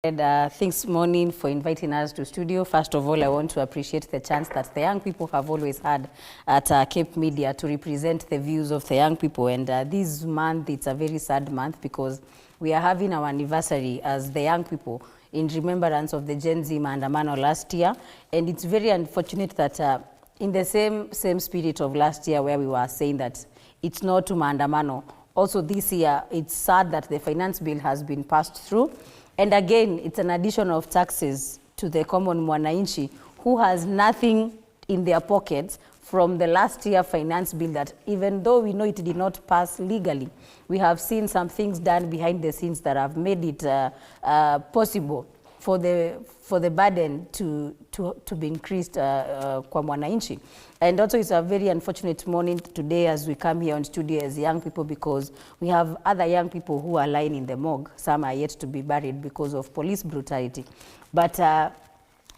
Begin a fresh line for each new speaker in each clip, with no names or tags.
Thanks, Morning, for inviting us to studio. First of all, I want to appreciate the chance that the young people have always had at Cape Media to represent the views of the young people. And this month, it's a very sad month because we are having our anniversary as the young people in remembrance of the Gen Z maandamano last year. And it's very unfortunate that in the same spirit of last year where we were saying that it's not to maandamano, also this year, it's sad that the finance bill has been passed through. And again, it's an addition of taxes to the common mwananchi who has nothing in their pockets from the last year finance bill that even though we know it did not pass legally, we have seen some things done behind the scenes that have made it possible for the burden to be increased kwa mwananchi. And also it's a very unfortunate morning today as we come here on studio as young people because we have other young people who are lying in the morgue. Some are yet to be buried because of police brutality. But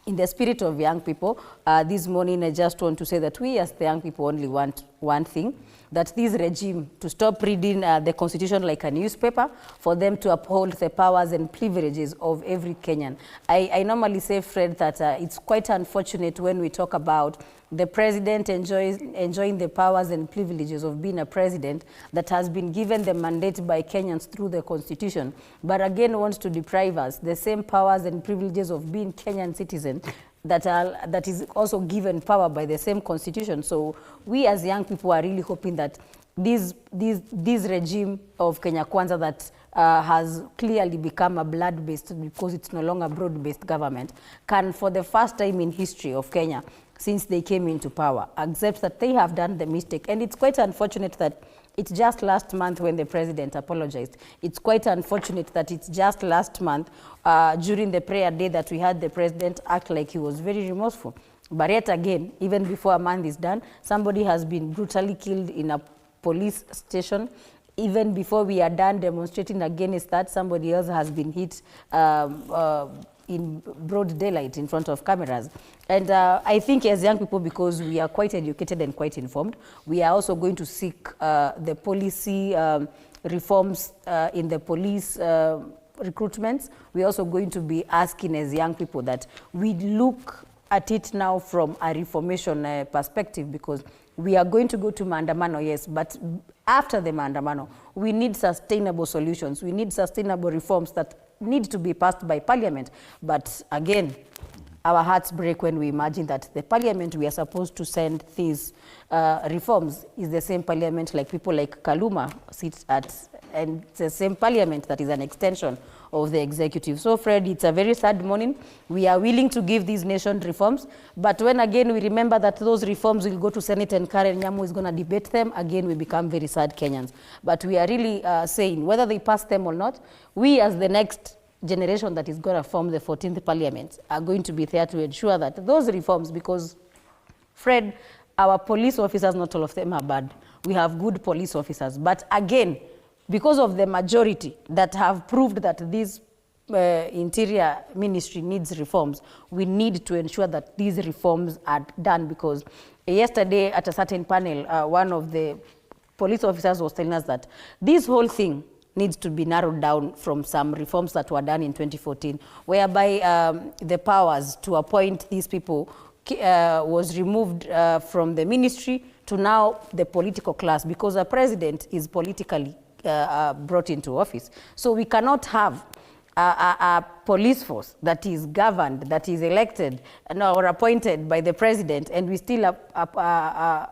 in the spirit of young people, this morning I just want to say that we as the young people only want one thing, that this regime to stop reading the constitution like a newspaper, for them to uphold the powers and privileges of every Kenyan. I normally say, Fred, that it's quite unfortunate when we talk about the president enjoying the powers and privileges of being a president that has been given the mandate by Kenyans through the constitution, but again wants to deprive us the same powers and privileges of being Kenyan citizens that is also given power by the same constitution. So we as young people are really hoping that this regime of Kenya Kwanza that has clearly become a blood-based because it's no longer broad-based government can, for the first time in history of Kenya, since they came into power, accept that they have done the mistake. And it's quite unfortunate that it's just last month when the president apologized. It's quite unfortunate that it's just last month during the prayer day that we had the president act like he was very remorseful. But yet again, even before a month is done, somebody has been brutally killed in a police station. Even before we are done demonstrating against that, somebody else has been hit in broad daylight in front of cameras. And I think as young people, because we are quite educated and quite informed, we are also going to seek the policy reforms in the police recruitments. We're also going to be asking as young people that we look at it now from a reformation perspective, because we are going to go to maandamano, yes, but after the maandamano, we need sustainable solutions. We need sustainable reforms that need to be passed by parliament. But again, our hearts break when we imagine that the parliament we are supposed to send these reforms is the same parliament like people like Kaluma sit at, and it's the same parliament that is an extension of the executive. So, Fred, it's a very sad morning. We are willing to give these nation reforms, but when again we remember that those reforms will go to Senate and Karen Nyamu is going to debate them, again we become very sad Kenyans. But we are really saying whether they pass them or not, we as the next generation that is going to form the 14th parliament are going to be there to ensure that those reforms, because, Fred, our police officers, not all of them are bad. We have good police officers, but again, because of the majority that have proved that this interior ministry needs reforms, we need to ensure that these reforms are done, because yesterday at a certain panel, one of the police officers was telling us that this whole thing needs to be narrowed down from some reforms that were done in 2014, whereby the powers to appoint these people was removed from the ministry to now the political class, because a president is politically brought into office. So we cannot have a police force that is governed, that is elected or appointed by the president, and we still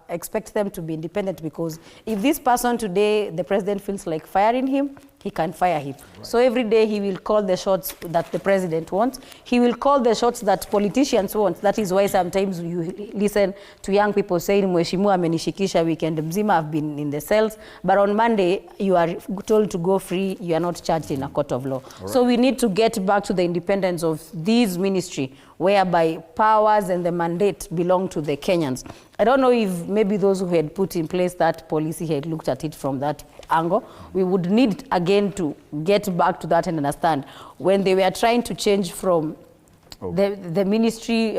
expect them to be independent, because if this person today, the president feels like firing him, he can fire him. Right. So every day he will call the shots that the president wants. He will call the shots that politicians want. That is why sometimes you listen to young people saying, Mheshimiwa amenishikisha weekend mzima, I've been in the cells, but on Monday you are told to go free, you are not charged in a court of law. Right. So we need to get back to the independence of this ministry, whereby powers and the mandate belong to the Kenyans. I don't know if maybe those who had put in place that policy had looked at it from that angle. We would need again to get back to that and understand when they were trying to change from the ministry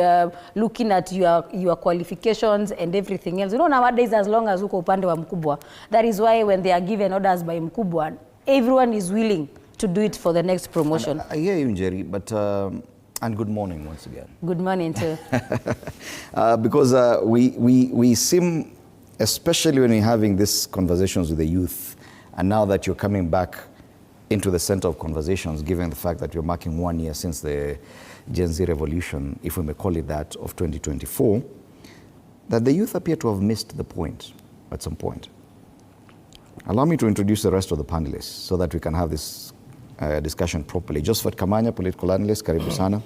looking at your qualifications and everything else. You know, nowadays, as long as uko upande wa mkubwa, that is why when they are given orders by mkubwa, everyone is willing to do it for the next promotion.
And I hear you, Njeri, but and good morning once again.
Good morning too.
Because we seem, especially when we're having these conversations with the youth, and now that you're coming back into the center of conversations, given the fact that you're marking 1 year since the Gen Z revolution, if we may call it that, of 2024, that the youth appear to have missed the point at some point. Allow me to introduce the rest of the panelists so that we can have this discussion properly. Josephat Kamanya, political analyst, karibu sana.